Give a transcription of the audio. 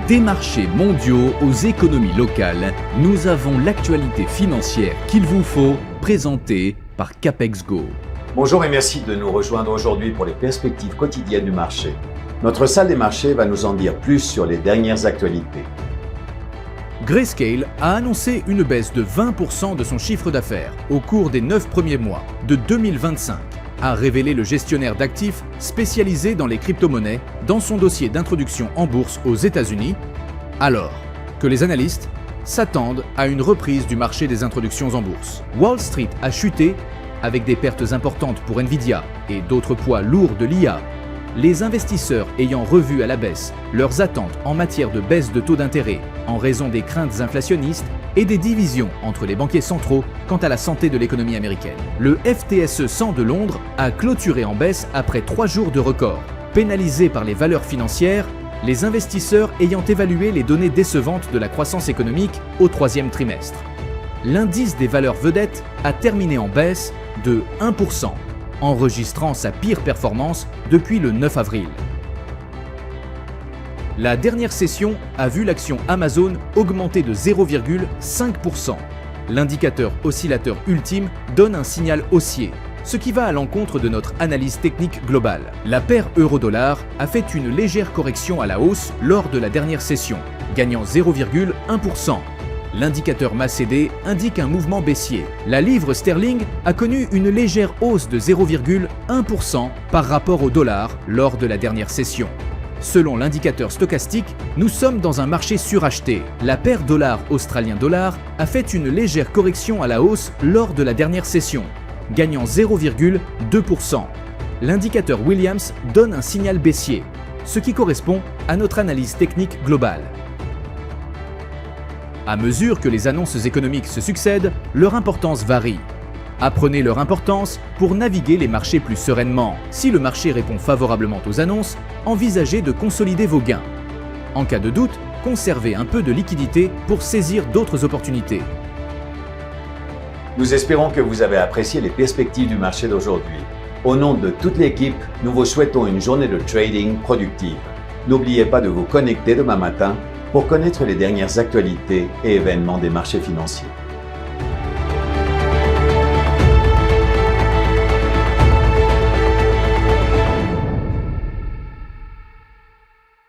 Des marchés mondiaux aux économies locales, nous avons l'actualité financière qu'il vous faut, présentée par CapexGo. Bonjour et merci de nous rejoindre aujourd'hui pour les perspectives quotidiennes du marché. Notre salle des marchés va nous en dire plus sur les dernières actualités. Grayscale a annoncé une baisse de 20% de son chiffre d'affaires au cours des 9 premiers mois de 2025, a révélé le gestionnaire d'actifs spécialisé dans les crypto-monnaies dans son dossier d'introduction en bourse aux États-Unis, alors que les analystes s'attendent à une reprise du marché des introductions en bourse. Wall Street a chuté avec des pertes importantes pour Nvidia et d'autres poids lourds de l'IA, les investisseurs ayant revu à la baisse leurs attentes en matière de baisse de taux d'intérêt en raison des craintes inflationnistes et des divisions entre les banquiers centraux quant à la santé de l'économie américaine. Le FTSE 100 de Londres a clôturé en baisse après 3 jours de record. Pénalisé par les valeurs financières, les investisseurs ayant évalué les données décevantes de la croissance économique au 3e trimestre. L'indice des valeurs vedettes a terminé en baisse de 1%, enregistrant sa pire performance depuis le 9 avril. La dernière session a vu l'action Amazon augmenter de 0,5%. L'indicateur oscillateur ultime donne un signal haussier, ce qui va à l'encontre de notre analyse technique globale. La paire euro-dollar a fait une légère correction à la hausse lors de la dernière session, gagnant 0,1%. L'indicateur MACD indique un mouvement baissier. La livre sterling a connu une légère hausse de 0,1% par rapport au dollar lors de la dernière session. Selon l'indicateur stochastique, nous sommes dans un marché suracheté. La paire dollar-australien-dollar a fait une légère correction à la hausse lors de la dernière session, gagnant 0,2%. L'indicateur Williams donne un signal baissier, ce qui correspond à notre analyse technique globale. À mesure que les annonces économiques se succèdent, leur importance varie. Apprenez leur importance pour naviguer les marchés plus sereinement. Si le marché répond favorablement aux annonces, envisagez de consolider vos gains. En cas de doute, conservez un peu de liquidité pour saisir d'autres opportunités. Nous espérons que vous avez apprécié les perspectives du marché d'aujourd'hui. Au nom de toute l'équipe, nous vous souhaitons une journée de trading productive. N'oubliez pas de vous connecter demain matin pour connaître les dernières actualités et événements des marchés financiers.